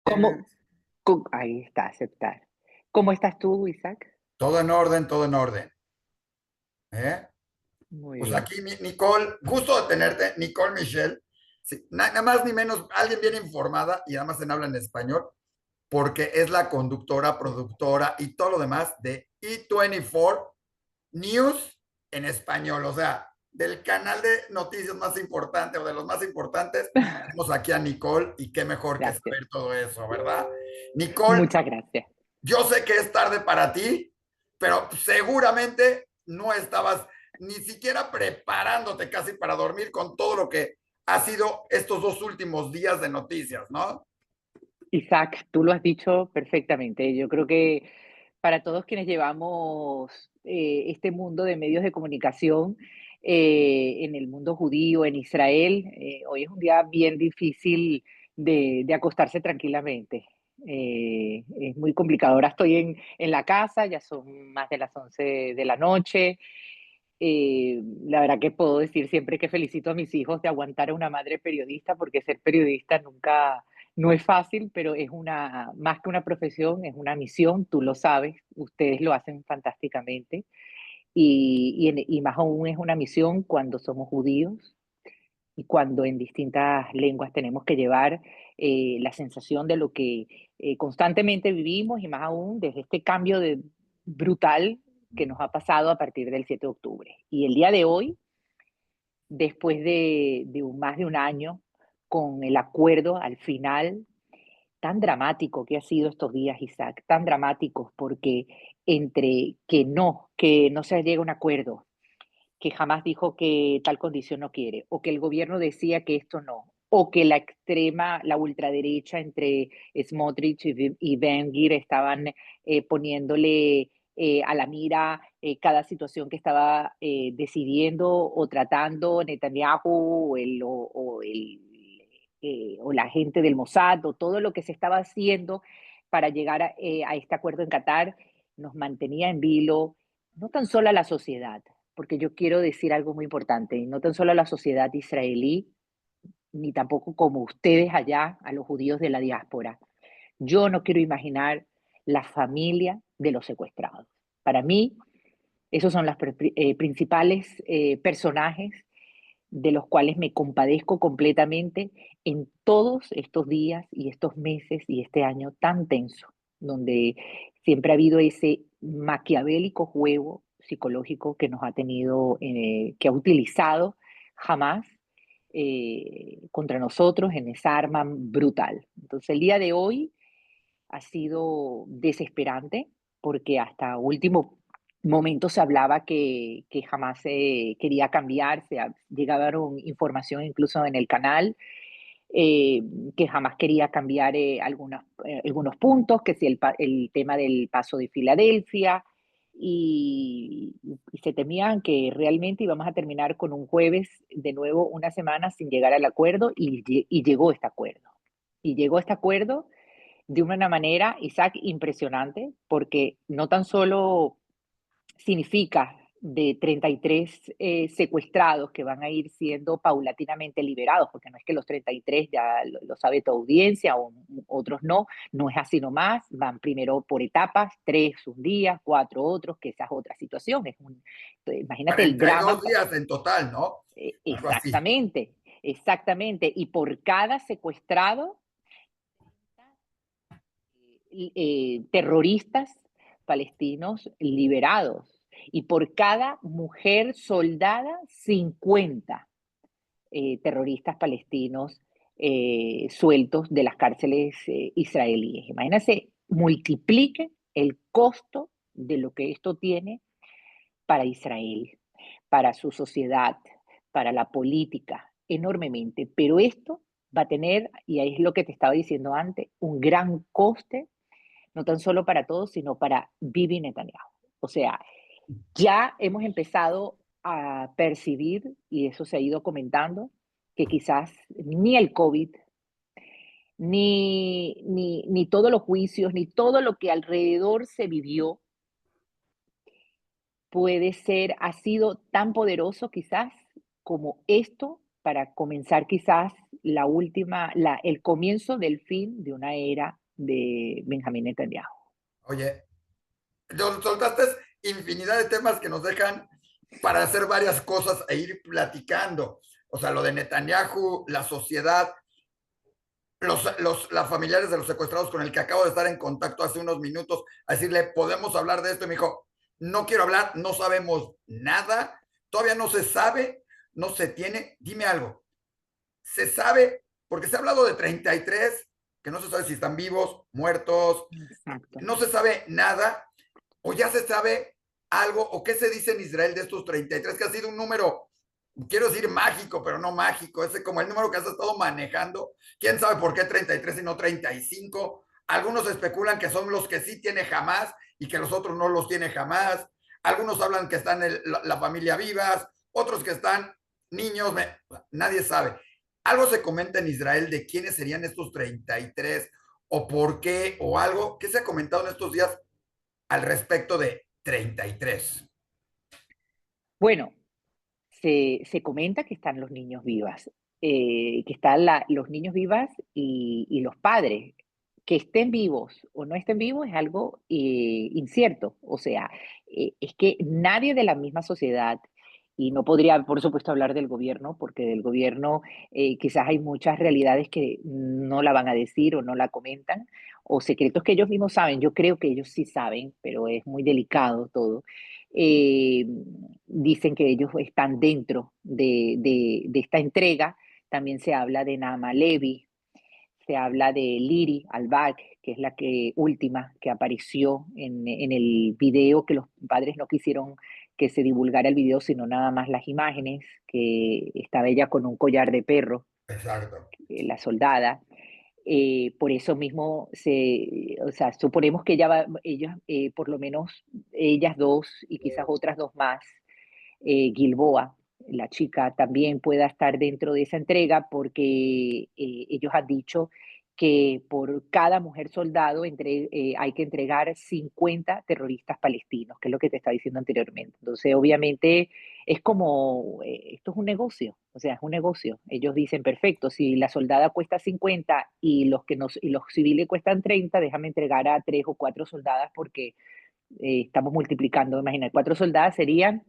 ¿Cómo? Ahí está, aceptar. ¿Cómo estás tú, Isaac? Todo en orden, todo en orden. ¿Eh? Muy Pues bien. aquí, Nicole, gusto de tenerte, Nicole Michelle. Sí, nada más ni menos, alguien bien informada y además en habla en español, porque es la conductora, productora y todo lo demás de E24 News en español. O sea, del canal de noticias más importante o de los más importantes, tenemos aquí a Nicole y qué mejor que Gracias. saber todo eso, ¿verdad? Nicole, Muchas gracias. yo sé que es tarde para ti, pero seguramente no estabas ni siquiera preparándote casi para dormir con todo lo que ha sido estos 2 últimos días de noticias, ¿no? Isaac, tú lo has dicho perfectamente. Yo creo que para todos quienes llevamos este mundo de medios de comunicación, en el mundo judío, en Israel, hoy es un día bien difícil de acostarse tranquilamente. Es muy complicado. Ahora estoy en la casa, ya son más de las 11 de la noche. La verdad que puedo decir siempre que felicito a mis hijos de aguantar a una madre periodista, porque ser periodista nunca, no es fácil, pero es una, más que una profesión, es una misión, tú lo sabes, ustedes lo hacen fantásticamente, y más aún es una misión cuando somos judíos y cuando en distintas lenguas tenemos que llevar la sensación de lo que constantemente vivimos, y más aún desde este cambio brutal que nos ha pasado a partir del 7 de octubre. Y el día de hoy, después más de un año, con el acuerdo al final, tan dramático que ha sido estos días, Isaac, tan dramáticos, porque entre que no se llega a un acuerdo, que jamás dijo que tal condición no quiere, o que el gobierno decía que esto no, o que la ultraderecha entre Smotrich y Ben Gvir estaban poniéndole a la mira cada situación que estaba decidiendo o tratando Netanyahu o la gente del Mossad, o todo lo que se estaba haciendo para llegar a este acuerdo en Qatar, nos mantenía en vilo, no tan solo a la sociedad, porque yo quiero decir algo muy importante, no tan solo a la sociedad israelí, ni tampoco como ustedes allá, a los judíos de la diáspora. Yo no quiero imaginar la familia de los secuestrados. Para mí, esos son los principales personajes de los cuales me compadezco completamente en todos estos días y estos meses y este año tan tenso, donde siempre ha habido ese maquiavélico juego psicológico que nos ha tenido, que ha utilizado jamás contra nosotros en esa arma brutal. Entonces el día de hoy ha sido desesperante, porque hasta último momento se hablaba que jamás se quería cambiar, llegaron información incluso en el canal, eh, que jamás quería cambiar algunos puntos, que si el tema del paso de Filadelfia, y se temían que realmente íbamos a terminar con un jueves de nuevo una semana sin llegar al acuerdo, y llegó este acuerdo. Y llegó este acuerdo de una manera, Isaac, impresionante, porque no tan solo significa de 33 secuestrados que van a ir siendo paulatinamente liberados, porque no es que los 33 ya lo sabe tu audiencia o otros no, no es así nomás, van primero por etapas, 3 un día, 4 otros, que esa es otra situación, imagínate el drama. 42 días en total, ¿no? Algo así. Exactamente, exactamente, y por cada secuestrado terroristas palestinos liberados, y por cada mujer soldada 50 terroristas palestinos sueltos de las cárceles israelíes. Imagínense, multiplique el costo de lo que esto tiene para Israel, para su sociedad, para la política, enormemente. Pero esto va a tener, y ahí es lo que te estaba diciendo antes, un gran coste, no tan solo para todos, sino para Bibi Netanyahu. O sea, ya hemos empezado a percibir, y eso se ha ido comentando, que quizás ni el COVID, ni todos los juicios, ni todo lo que alrededor se vivió ha sido tan poderoso quizás como esto para comenzar quizás el comienzo del fin de una era de Benjamín Netanyahu. Oye, soltaste infinidad de temas que nos dejan para hacer varias cosas e ir platicando. O sea, lo de Netanyahu, la sociedad, las familiares de los secuestrados con el que acabo de estar en contacto hace unos minutos, a decirle, podemos hablar de esto. Y me dijo, no quiero hablar, no sabemos nada, todavía no se sabe, no se tiene. Dime algo, se sabe, porque se ha hablado de 33, que no se sabe si están vivos, muertos, Exacto. no se sabe nada, o ya se sabe algo, o qué se dice en Israel de estos 33, que ha sido un número, quiero decir mágico, pero no mágico, ese como el número que has estado manejando. ¿Quién sabe por qué 33 y no 35? Algunos especulan que son los que sí tiene jamás y que los otros no los tiene jamás. Algunos hablan que están la familia vivas, otros que están niños, nadie sabe. Algo se comenta en Israel de quiénes serían estos 33 o por qué o algo. ¿Qué se ha comentado en estos días al respecto de 33? Bueno, se comenta que están los niños vivas, que están los niños vivas y los padres. Que estén vivos o no estén vivos es algo incierto. O sea, es que nadie de la misma sociedad, y no podría, por supuesto, hablar del gobierno, porque del gobierno quizás hay muchas realidades que no la van a decir o no la comentan, o secretos que ellos mismos saben. Yo creo que ellos sí saben, pero es muy delicado todo. Eh, Dicen que ellos están dentro de esta entrega. También se habla de Naama Levi, se habla de Liri Albak, que es la que última que apareció en el video, que los padres no quisieron que se divulgara el video, sino nada más las imágenes, que estaba ella con un collar de perro, Exacto. la soldada. Por eso mismo, o sea, suponemos que ellos, por lo menos ellas dos y quizás otras dos más, Gilboa, la chica, también pueda estar dentro de esa entrega porque ellos han dicho que por cada mujer soldado hay que entregar 50 terroristas palestinos, que es lo que te estaba diciendo anteriormente. Entonces, obviamente, es como, esto es un negocio, o sea, es un negocio. Ellos dicen, perfecto, si la soldada cuesta 50 y y los civiles cuestan 30, déjame entregar a 3 o 4 soldadas porque estamos multiplicando. Imagina, 4 soldadas serían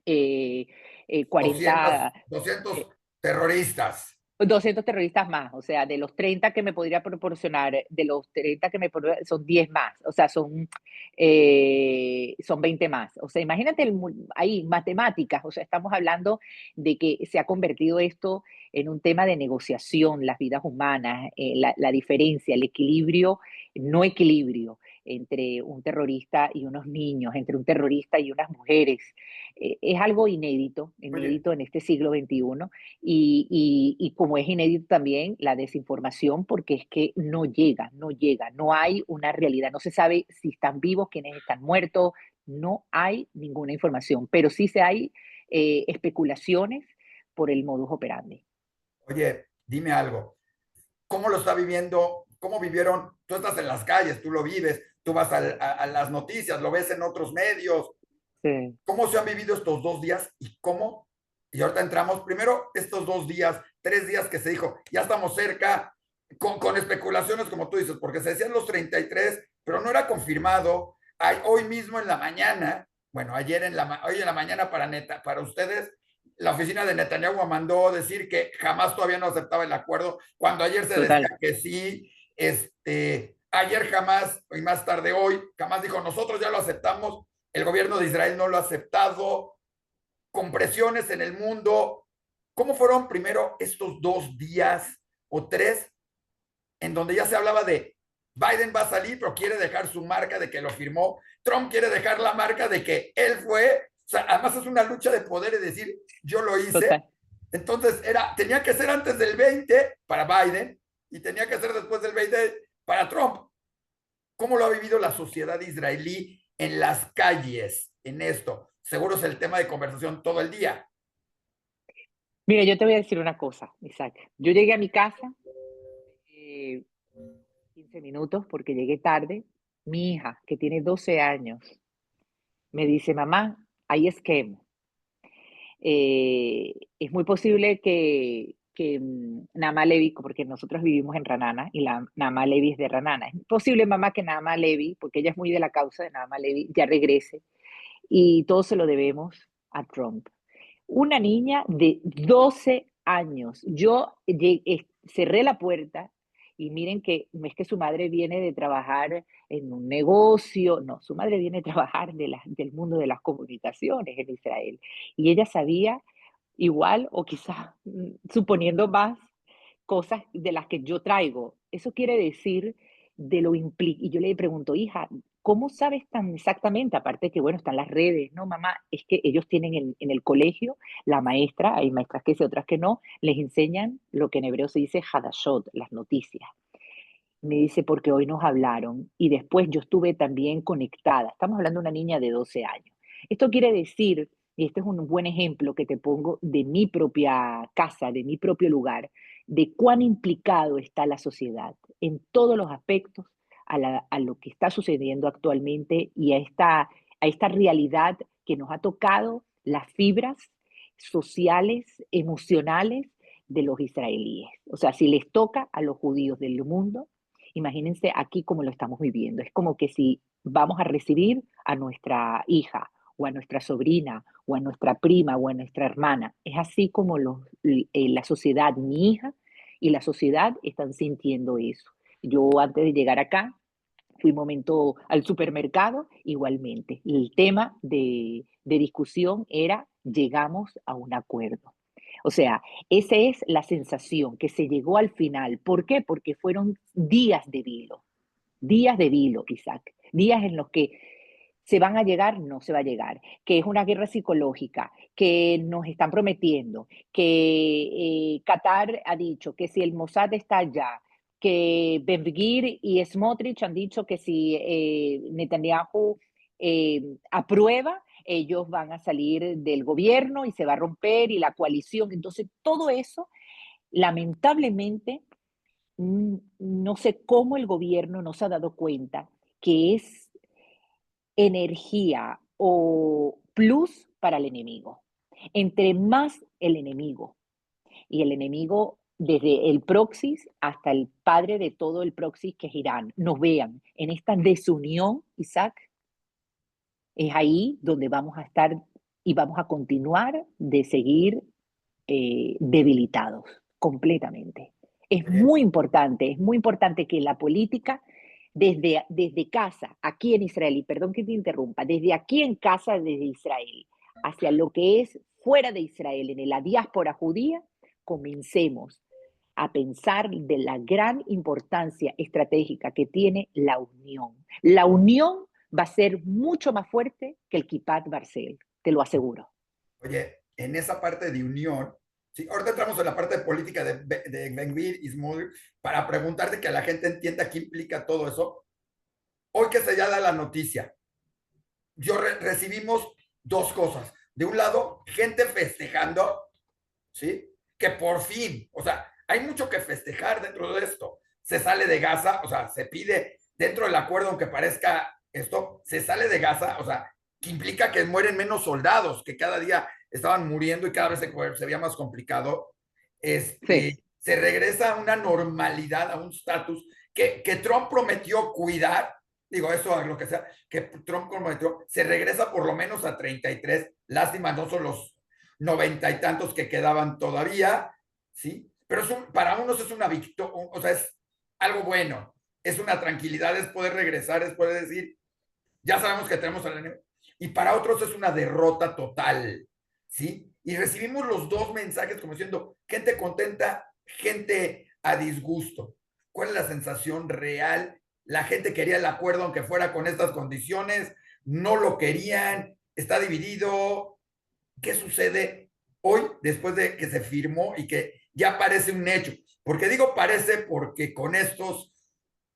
eh, 200, 40, 200 eh, terroristas. 200 terroristas más, o sea, de los 30 que me podría proporcionar, de los 30 que son 10 más, o sea, son 20 más. O sea, imagínate ahí, matemáticas, o sea, estamos hablando de que se ha convertido esto en un tema de negociación, las vidas humanas, la diferencia, el equilibrio, no equilibrio entre un terrorista y unos niños, entre un terrorista y unas mujeres. Es algo inédito, Oye, inédito en este siglo XXI y como es inédito también la desinformación, porque es que no llega, no hay una realidad, no se sabe si están vivos, quiénes están muertos, no hay ninguna información, pero sí se hay especulaciones por el modus operandi. oye, dime algo. ¿Cómo lo está viviendo? ¿Cómo vivieron? Tú estás en las calles, tú lo vives, tú vas a las noticias, lo ves en otros medios. Sí, ¿Cómo se han vivido estos 2 días y cómo? Y ahorita entramos, primero, estos 2 días, 3 días que se dijo, ya estamos cerca, con especulaciones como tú dices, porque se decían los 33, pero no era confirmado. Hoy mismo en la mañana, bueno, hoy en la mañana para ustedes, la oficina de Netanyahu mandó decir que jamás todavía no aceptaba el acuerdo, cuando ayer se decía total. que sí, ayer jamás, y más tarde hoy, jamás dijo, nosotros ya lo aceptamos, el gobierno de Israel no lo ha aceptado, con presiones en el mundo. ¿Cómo fueron primero estos 2 días o 3 en donde ya se hablaba de Biden va a salir, pero quiere dejar su marca de que lo firmó? Trump quiere dejar la marca de que él fue. O sea, además es una lucha de poder y decir, yo lo hice. Total. Entonces tenía que ser antes del 20 para Biden y tenía que ser después del 20 para Trump. ¿Cómo lo ha vivido la sociedad israelí en las calles en esto? Seguro es el tema de conversación todo el día. Mira, yo te voy a decir una cosa, Isaac. Yo llegué a mi casa, eh, 15 minutos porque llegué tarde. Mi hija, que tiene 12 años, me dice, mamá, hay esquema. Es muy posible que Naama Levi, porque nosotros vivimos en Ranana y la Naama Levi es de Ranana. Es posible, mamá, que Naama Levi, porque ella es muy de la causa de Naama Levi, ya regrese y todo se lo debemos a Trump. Una niña de 12 años. Yo cerré la puerta y miren que no es que su madre viene de trabajar en un negocio, no, su madre viene de trabajar del mundo de las comunicaciones en Israel. Y ella sabía igual o quizás suponiendo más cosas de las que yo traigo. Eso quiere decir de lo implica. Y yo le pregunto, hija, ¿cómo sabes tan exactamente? Aparte que, bueno, están las redes, ¿no, mamá? Es que ellos tienen en el colegio, la maestra, hay maestras que sí, otras que no, les enseñan lo que en hebreo se dice hadashot, las noticias. Me dice, porque hoy nos hablaron y después yo estuve también conectada. Estamos hablando de una niña de 12 años. Esto quiere decir, y este es un buen ejemplo que te pongo de mi propia casa, de mi propio lugar, de cuán implicado está la sociedad en todos los aspectos a lo que está sucediendo actualmente y a esta realidad que nos ha tocado las fibras sociales, emocionales de los israelíes. O sea, si les toca a los judíos del mundo, imagínense aquí como lo estamos viviendo. Es como que si vamos a recibir a nuestra hija o a nuestra sobrina o a nuestra prima o a nuestra hermana. Es así como la sociedad, mi hija y la sociedad están sintiendo eso. Yo antes de llegar acá fui un momento al supermercado, igualmente. El tema de discusión era llegamos a un acuerdo. O sea, esa es la sensación que se llegó al final. ¿Por qué? Porque fueron días de vilo, Isaac, días en los que se van a llegar, no se va a llegar, que es una guerra psicológica, que nos están prometiendo, que Qatar ha dicho que si el Mossad está allá, que Ben-Gvir y Smotrich han dicho que si Netanyahu aprueba, ellos van a salir del gobierno y se va a romper y la coalición. Entonces, todo eso, lamentablemente, no sé cómo el gobierno no se ha dado cuenta que es energía o plus para el enemigo. Entre más el enemigo, y el enemigo desde el proxy hasta el padre de todo el proxy que es Irán, nos vean en esta desunión, Isaac, es ahí donde vamos a estar y vamos a continuar de seguir debilitados completamente. Oye, Es muy importante que la política desde casa, aquí en Israel, y perdón que te interrumpa, desde aquí en casa, desde Israel, hacia lo que es fuera de Israel, en la diáspora judía, comencemos a pensar de la gran importancia estratégica que tiene la unión. La unión va a ser mucho más fuerte que el Kippat Barcel, te lo aseguro. oye, en esa parte de unión, sí, ahorita entramos en la parte de política de Ben-Gvir y Smotrich para preguntarte que la gente entienda qué implica todo eso. Hoy que se ya da la noticia, recibimos dos cosas. De un lado, gente festejando, ¿sí? Que por fin, o sea, hay mucho que festejar dentro de esto. Se sale de Gaza, o sea, se pide dentro del acuerdo, aunque parezca esto, se sale de Gaza, o sea, que implica que mueren menos soldados, que cada día estaban muriendo y cada vez se veía más complicado. Sí, Se regresa a una normalidad, a un estatus que Trump prometió cuidar, digo, eso a lo que sea, que Trump prometió, se regresa por lo menos a 33. Lástima, no son los 90 y tantos que quedaban todavía, ¿sí? Pero para unos es una victoria, o sea, es algo bueno, es una tranquilidad, es poder regresar, es poder decir, ya sabemos que tenemos al enemigo. Y para otros es una derrota total, ¿sí? Y recibimos los dos mensajes como diciendo, gente contenta, gente a disgusto. ¿Cuál es la sensación real? La gente quería el acuerdo aunque fuera con estas condiciones, no lo querían, está dividido. ¿Qué sucede hoy después de que se firmó y que ya parece un hecho? Porque digo parece porque con estos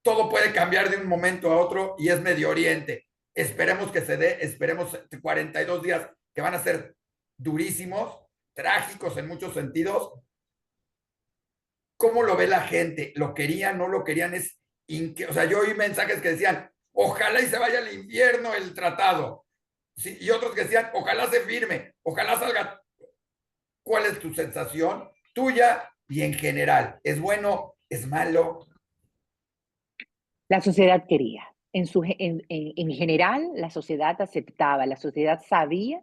todo puede cambiar de un momento a otro y es Medio Oriente. Esperemos que se dé, esperemos 42 días que van a ser durísimos, trágicos en muchos sentidos. ¿Cómo lo ve la gente? ¿Lo querían, no lo querían? O sea, yo oí mensajes que decían, ojalá y se vaya al infierno el tratado. Sí, y otros que decían, ojalá se firme, ojalá salga. ¿Cuál es tu sensación tuya y en general? ¿Es bueno? ¿Es malo? La sociedad quería. En general, la sociedad aceptaba, la sociedad sabía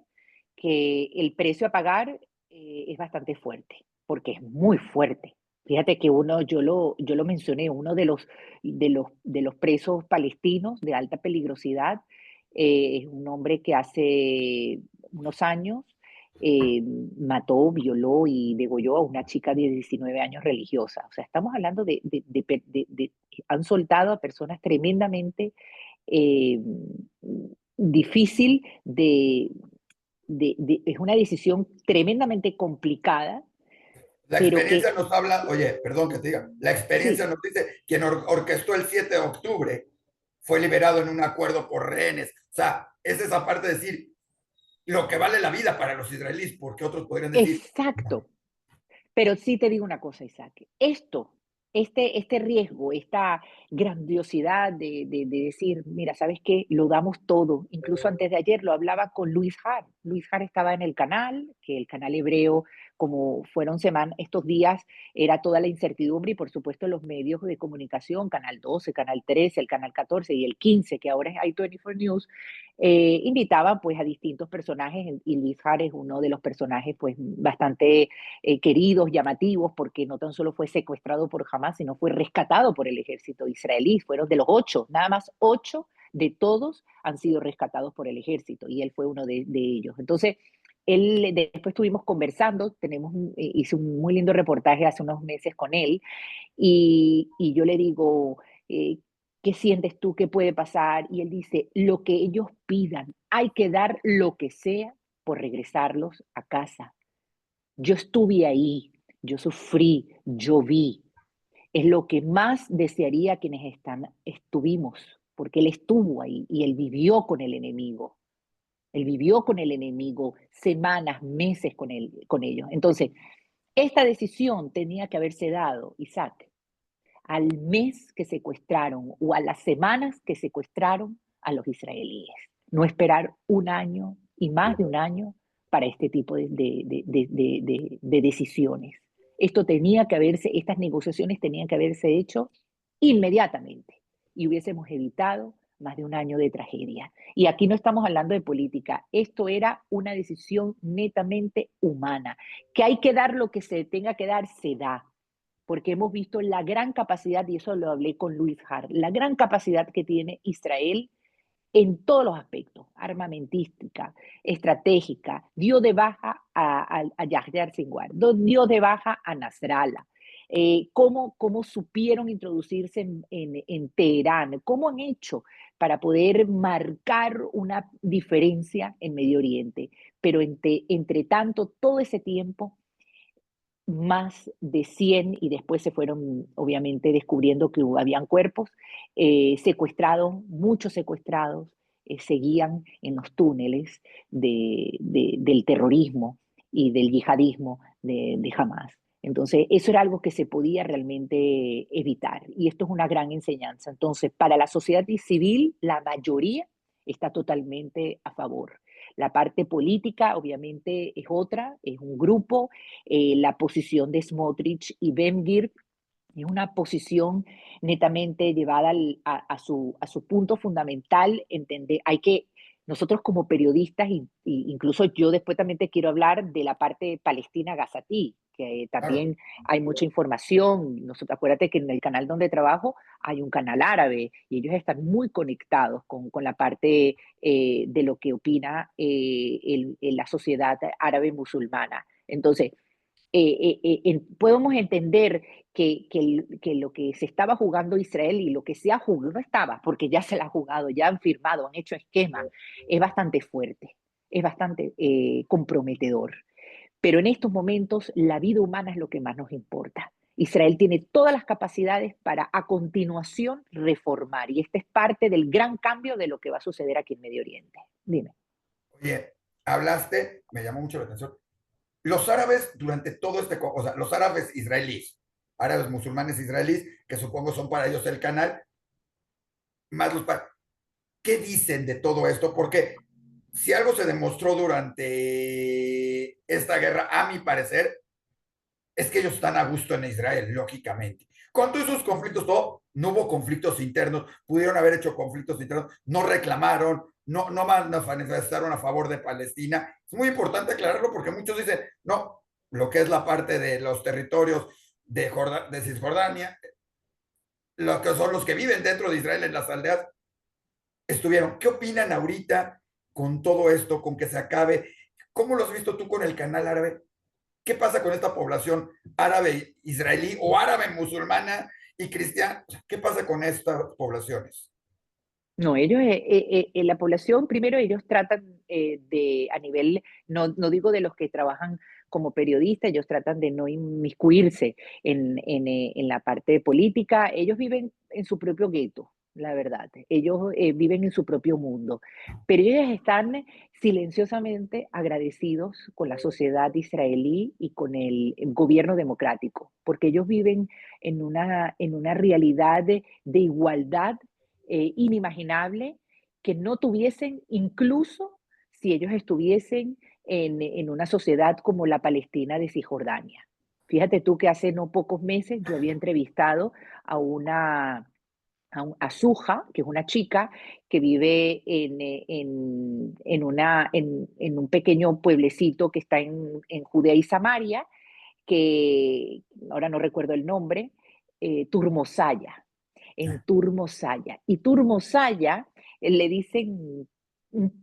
que el precio a pagar es bastante fuerte, porque es muy fuerte. Fíjate que yo lo mencioné, uno de los presos palestinos de alta peligrosidad, es un hombre que hace unos años eh, mató, violó y degolló a una chica de 19 años religiosa. O sea, estamos hablando han soltado a personas tremendamente eh, difícil es una decisión tremendamente complicada, La pero experiencia que nos habla, oye, perdón que te diga, la experiencia sí, nos dice quien orquestó el 7 de octubre fue liberado en un acuerdo por rehenes. O sea, es esa parte de decir lo que vale la vida para los israelíes, porque otros podrían decir, exacto. Pero sí te digo una cosa, Isaac, este riesgo, esta grandiosidad de decir, mira, ¿sabes qué? Lo damos todo. Incluso antes de ayer lo hablaba con Luis Har. Luis Har estaba en el canal, que el canal hebreo, como fueron semanas, estos días, era toda la incertidumbre y por supuesto los medios de comunicación, Canal 12, Canal 13, el Canal 14 y el 15, que ahora es i24 News, invitaban pues a distintos personajes y Luis Har es uno de los personajes pues bastante queridos, llamativos, porque no tan solo fue secuestrado por Hamas, sino fue rescatado por el ejército israelí. Fueron de los 8, nada más 8 de todos han sido rescatados por el ejército y él fue uno de ellos. Entonces, él, después estuvimos conversando, hice un muy lindo reportaje hace unos meses con él y yo le digo, ¿qué sientes tú? ¿Qué puede pasar? Y él dice, lo que ellos pidan, hay que dar lo que sea por regresarlos a casa. Yo estuve ahí, yo sufrí, yo vi. Es lo que más desearía quienes estuvimos, porque él estuvo ahí y él vivió con el enemigo. Él vivió con el enemigo semanas, meses con ellos. Entonces, esta decisión tenía que haberse dado, Isaac, al mes que secuestraron o a las semanas que secuestraron a los israelíes. No esperar un año y más de un año para este tipo de decisiones. Esto tenía que haberse, estas negociaciones tenían que haberse hecho inmediatamente y hubiésemos evitado más de un año de tragedia. Y aquí no estamos hablando de política, esto era una decisión netamente humana. Que hay que dar lo que se tenga que dar, se da, porque hemos visto la gran capacidad, y eso lo hablé con Luis Har, la gran capacidad que tiene Israel en todos los aspectos, armamentística, estratégica, dio de baja a Yahya Sinwar, dio de baja a Nasrallah, cómo supieron introducirse en Teherán, cómo han hecho para poder marcar una diferencia en Medio Oriente. Pero entre tanto, todo ese tiempo más de 100 y después se fueron obviamente descubriendo que habían cuerpos secuestrados, muchos secuestrados, seguían en los túneles del terrorismo y del yihadismo de Hamas. Entonces, eso era algo que se podía realmente evitar y esto es una gran enseñanza. Entonces, para la sociedad civil, la mayoría está totalmente a favor. La parte política, obviamente, es otra, es un grupo. La posición de Smotrich y Ben-Gvir es una posición netamente llevada a su punto fundamental, entender, nosotros como periodistas, incluso yo después también te quiero hablar de la parte palestina-gazatí, que claro, también hay mucha información. Nosotros, acuérdate que en el canal donde trabajo hay un canal árabe y ellos están muy conectados con la parte de lo que opina la sociedad árabe musulmana. Entonces, podemos entender que lo que se estaba jugando Israel y lo que se ha jugado, no estaba, porque ya se la ha jugado, ya han firmado, han hecho esquemas, es bastante fuerte, es bastante comprometedor. Pero en estos momentos la vida humana es lo que más nos importa. Israel tiene todas las capacidades para a continuación reformar y este es parte del gran cambio de lo que va a suceder aquí en Medio Oriente. Dime. oye, hablaste, me llamó mucho la atención. Los árabes durante todo o sea, los árabes israelíes, árabes musulmanes israelíes, que supongo son para ellos el canal, más los... ¿Qué dicen de todo esto? Porque si algo se demostró durante esta guerra, a mi parecer, es que ellos están a gusto en Israel, lógicamente. Con todos esos conflictos, todo, no hubo conflictos internos, pudieron haber hecho conflictos internos, no reclamaron, no manifestaron a favor de Palestina. Es muy importante aclararlo porque muchos dicen, no, lo que es la parte de los territorios de Cisjordania, lo que son los que viven dentro de Israel en las aldeas, estuvieron. ¿Qué opinan ahorita con todo esto, con que se acabe? ¿Cómo lo has visto tú con el canal árabe? ¿Qué pasa con esta población árabe israelí o árabe musulmana y cristiana? ¿Qué pasa con estas poblaciones? No, ellos, la población, primero ellos tratan a nivel, no digo de los que trabajan como periodistas, ellos tratan de no inmiscuirse en la parte política, ellos viven en su propio gueto, la verdad, ellos viven en su propio mundo, pero ellos están silenciosamente agradecidos con la sociedad israelí y con el gobierno democrático, porque ellos viven en una realidad de igualdad inimaginable que no tuviesen, incluso si ellos estuviesen en una sociedad como la Palestina de Cisjordania. Fíjate tú que hace no pocos meses yo había entrevistado a a Suja, que es una chica que vive en un pequeño pueblecito que está en Judea y Samaria, que ahora no recuerdo el nombre, Turmosaya, en Turmosaya. Y Turmosaya le dicen,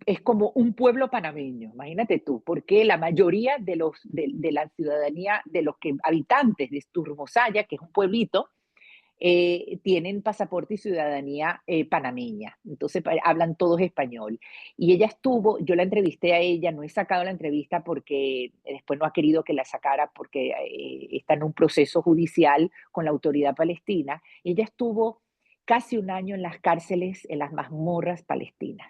es como un pueblo panameño, imagínate tú, porque la mayoría de la ciudadanía, de los habitantes de Turmosaya, que es un pueblito, tienen pasaporte y ciudadanía panameña, entonces hablan todos español. Y ella estuvo, yo la entrevisté a ella, no he sacado la entrevista porque después no ha querido que la sacara porque está en un proceso judicial con la autoridad palestina. Ella estuvo casi un año en las cárceles, en las mazmorras palestinas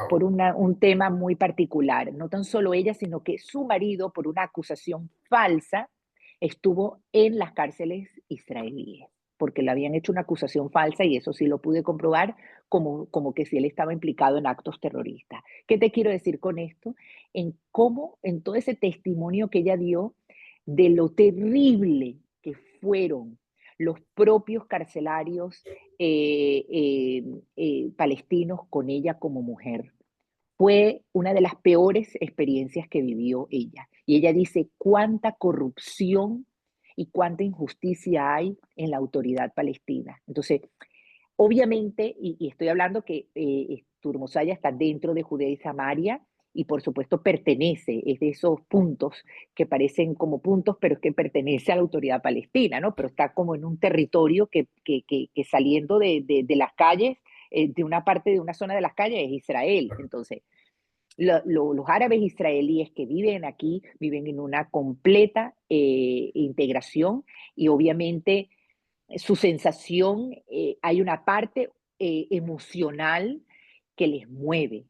por Wow. un tema muy particular. No tan solo ella, sino que su marido, por una acusación falsa, estuvo en las cárceles israelíes, porque le habían hecho una acusación falsa y eso sí lo pude comprobar como que si él estaba implicado en actos terroristas. ¿Qué te quiero decir con esto? En cómo, en todo ese testimonio que ella dio de lo terrible que fueron los propios carcelarios palestinos con ella como mujer. Fue una de las peores experiencias que vivió ella. Y ella dice cuánta corrupción y cuánta injusticia hay en la autoridad palestina. Entonces, obviamente, y estoy hablando que Turmosaya está dentro de Judea y Samaria y por supuesto pertenece, es de esos puntos que parecen como puntos, pero es que pertenece a la autoridad palestina, ¿no? Pero está como en un territorio que saliendo de las calles, de una parte de una zona de las calles es Israel. Entonces, los árabes israelíes que viven aquí viven en una completa integración y obviamente su sensación, hay una parte emocional que les mueve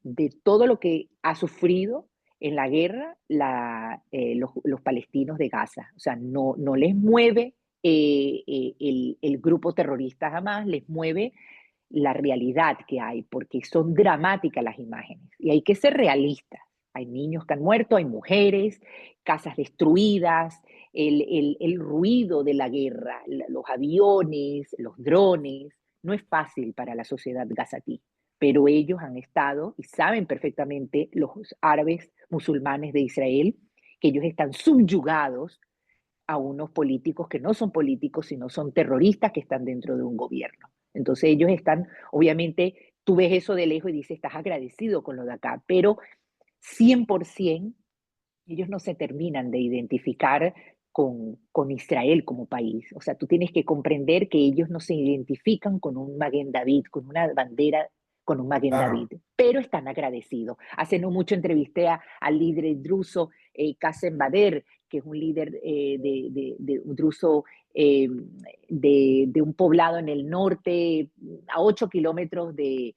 de todo lo que ha sufrido en la guerra los palestinos de Gaza. O sea, no les mueve el grupo terrorista jamás, les mueve la realidad que hay, porque son dramáticas las imágenes y hay que ser realistas. Hay niños que han muerto, hay mujeres, casas destruidas, el ruido de la guerra, los aviones, los drones. No es fácil para la sociedad gazatí, pero ellos han estado y saben perfectamente, los árabes musulmanes de Israel, que ellos están subyugados a unos políticos que no son políticos, sino son terroristas que están dentro de un gobierno. Entonces ellos están, obviamente, tú ves eso de lejos y dices, estás agradecido con lo de acá, pero 100% ellos no se terminan de identificar con Israel como país. O sea, tú tienes que comprender que ellos no se identifican con un Maguen David, con una bandera, con un Maguen David, Claro. pero están agradecidos. Hace no mucho entrevisté al líder druso Qasem Bader, que es un líder de un druso de un poblado en el norte, a 8 kilómetros del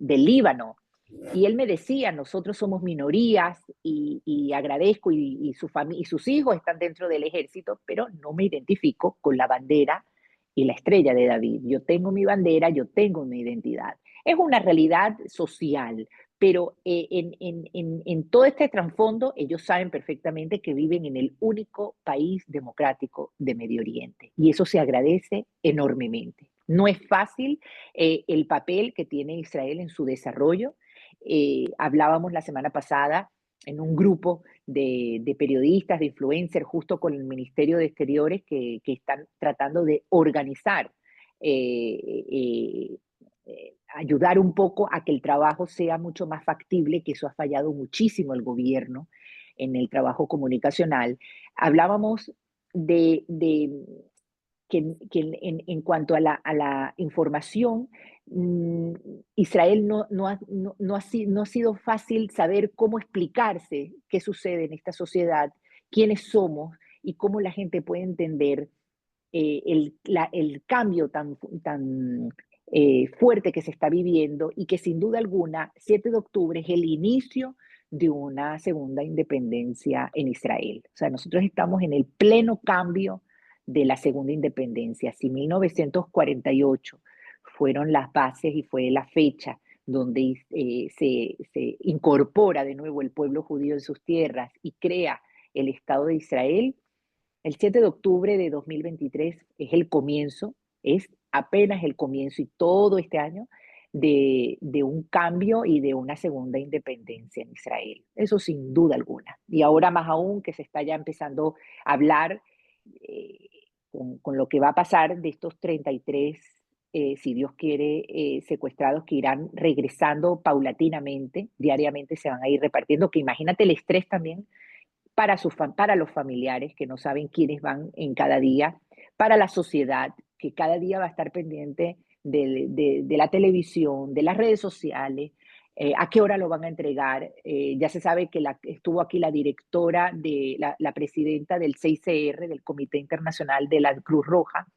Líbano, y él me decía, nosotros somos minorías y agradezco y sus hijos están dentro del ejército, pero no me identifico con la bandera y la estrella de David. Yo tengo mi bandera, yo tengo mi identidad. Es una realidad social, pero en todo este trasfondo ellos saben perfectamente que viven en el único país democrático de Medio Oriente y eso se agradece enormemente. No es fácil el papel que tiene Israel en su desarrollo. Hablábamos la semana pasada en un grupo de periodistas, de influencers, justo con el Ministerio de Exteriores, que están tratando de organizar, eh, eh, ayudar un poco a que el trabajo sea mucho más factible, que eso ha fallado muchísimo el gobierno en el trabajo comunicacional. Hablábamos de que en cuanto a la información, mm, Israel no ha sido fácil saber cómo explicarse qué sucede en esta sociedad, quiénes somos y cómo la gente puede entender el cambio tan fuerte que se está viviendo y que sin duda alguna 7 de octubre es el inicio de una segunda independencia en Israel. O sea, nosotros estamos en el pleno cambio de la segunda independencia. Si 1948 fueron las bases y fue la fecha donde se incorpora de nuevo el pueblo judío en sus tierras y crea el Estado de Israel, el 7 de octubre de 2023 es el comienzo, es apenas el comienzo y todo este año de un cambio y de una segunda independencia en Israel. Eso sin duda alguna. Y ahora más aún que se está ya empezando a hablar eh, con lo que va a pasar de estos 33, si Dios quiere, secuestrados que irán regresando paulatinamente, diariamente se van a ir repartiendo, que imagínate el estrés también para los familiares que no saben quiénes van en cada día, para la sociedad que cada día va a estar pendiente de la televisión, de las redes sociales, a qué hora lo van a entregar. Ya se sabe que estuvo aquí la directora, la presidenta del CICR, del Comité Internacional de la Cruz Roja,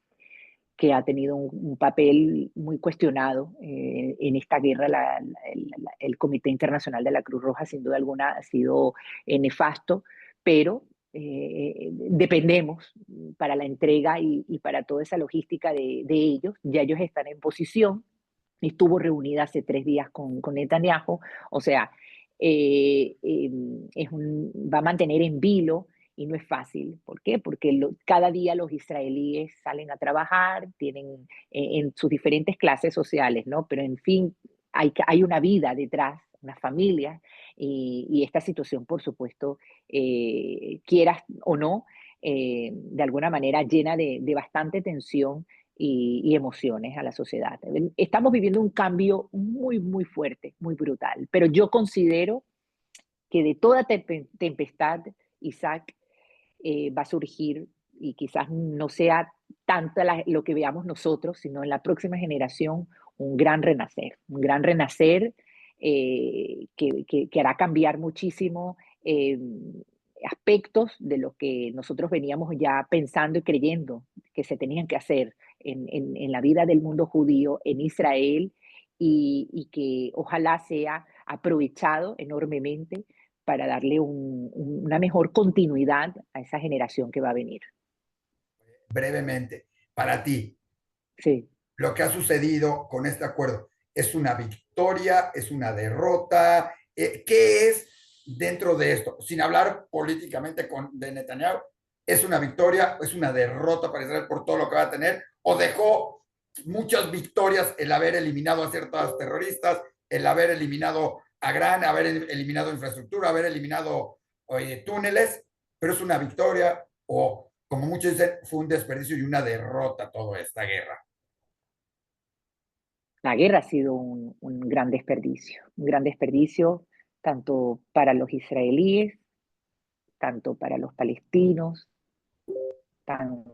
que ha tenido un papel muy cuestionado en esta guerra. El Comité Internacional de la Cruz Roja, sin duda alguna, ha sido nefasto, pero dependemos para la entrega y para toda esa logística de ellos. Ya ellos están en posición. Estuvo reunida hace 3 días con Netanyahu, o sea, va a mantener en vilo y no es fácil. ¿Por qué? Porque cada día los israelíes salen a trabajar, tienen en sus diferentes clases sociales, ¿no? Pero en fin, hay una vida detrás, una familia, y esta situación, por supuesto, quieras o no, de alguna manera llena de bastante tensión y emociones a la sociedad. Estamos viviendo un cambio muy, muy fuerte, muy brutal, pero yo considero que de toda tempestad, Isaac, va a surgir, y quizás no sea tanto lo que veamos nosotros, sino en la próxima generación, un gran renacer que hará cambiar muchísimo aspectos de lo que nosotros veníamos ya pensando y creyendo que se tenían que hacer en la vida del mundo judío en Israel y que ojalá sea aprovechado enormemente para darle una mejor continuidad a esa generación que va a venir. Brevemente, para ti, Sí. lo que ha sucedido con este acuerdo, ¿es una victoria? ¿Es una derrota? ¿Qué es dentro de esto? Sin hablar políticamente de Netanyahu, ¿es una victoria? ¿Es una derrota para Israel por todo lo que va a tener? ¿O dejó muchas victorias el haber eliminado a ciertas terroristas, el haber eliminado a Gran, haber eliminado infraestructura, haber eliminado túneles? Pero es una victoria o, como muchos dicen, fue un desperdicio y una derrota toda esta guerra. La guerra ha sido un gran desperdicio tanto para los israelíes, tanto para los palestinos, tan,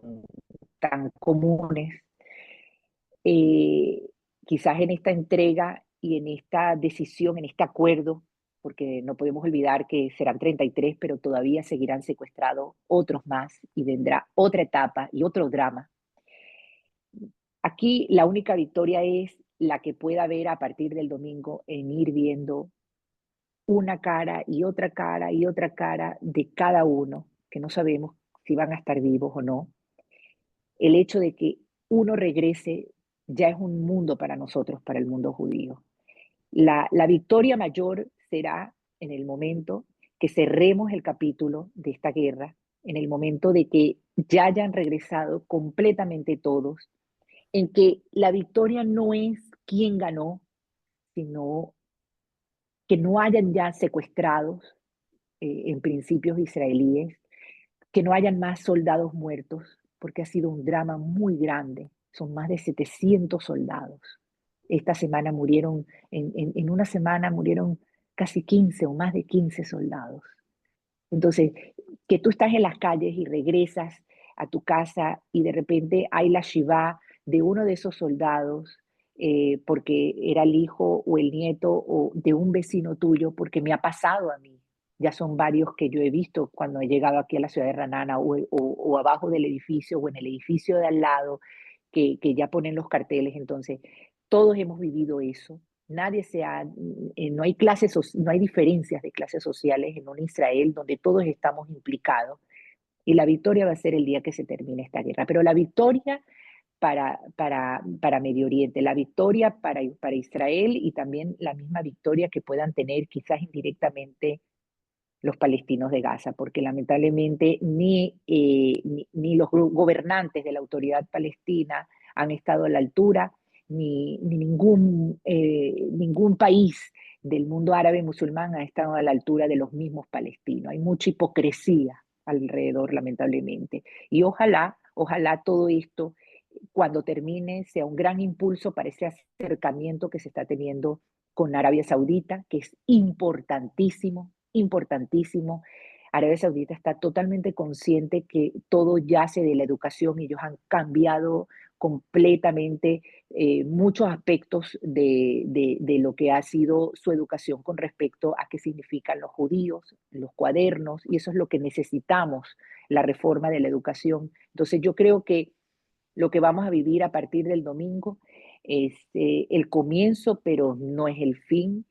tan comunes. Eh, Quizás en esta entrega y en esta decisión, en este acuerdo, porque no podemos olvidar que serán 33, pero todavía seguirán secuestrados otros más y vendrá otra etapa y otro drama. Aquí la única victoria es la que pueda haber a partir del domingo en ir viendo una cara y otra cara y otra cara de cada uno, que no sabemos si van a estar vivos o no. El hecho de que uno regrese, ya es un mundo para nosotros, para el mundo judío. La victoria mayor será en el momento que cerremos el capítulo de esta guerra, en el momento de que ya hayan regresado completamente todos, en que la victoria no es quién ganó, sino que no hayan ya secuestrados en principios israelíes, que no hayan más soldados muertos, porque ha sido un drama muy grande. Son más de 700 soldados. Esta semana murieron, en una semana murieron casi 15 o más de 15 soldados. Entonces, que tú estás en las calles y regresas a tu casa y de repente hay la Shiva de uno de esos soldados, porque era el hijo o el nieto o de un vecino tuyo, porque me ha pasado a mí. Ya son varios que yo he visto cuando he llegado aquí a la ciudad de Ranana o abajo del edificio o en el edificio de al lado, que ya ponen los carteles. Entonces, todos hemos vivido eso. Nadie se ha, no hay clases, no hay diferencias de clases sociales en un Israel donde todos estamos implicados y la victoria va a ser el día que se termine esta guerra. Pero la victoria para Medio Oriente, la victoria para Israel y también la misma victoria que puedan tener quizás indirectamente los palestinos de Gaza, porque lamentablemente ni los gobernantes de la autoridad palestina han estado a la altura, ni ningún país del mundo árabe musulmán ha estado a la altura de los mismos palestinos. Hay mucha hipocresía alrededor, lamentablemente. Y ojalá todo esto, cuando termine, sea un gran impulso para ese acercamiento que se está teniendo con Arabia Saudita, que es importantísimo, importantísimo. Arabia Saudita está totalmente consciente que todo yace de la educación y ellos han cambiado completamente muchos aspectos de lo que ha sido su educación con respecto a qué significan los judíos, los cuadernos, y eso es lo que necesitamos, la reforma de la educación. Entonces yo creo que lo que vamos a vivir a partir del domingo es el comienzo, pero no es el fin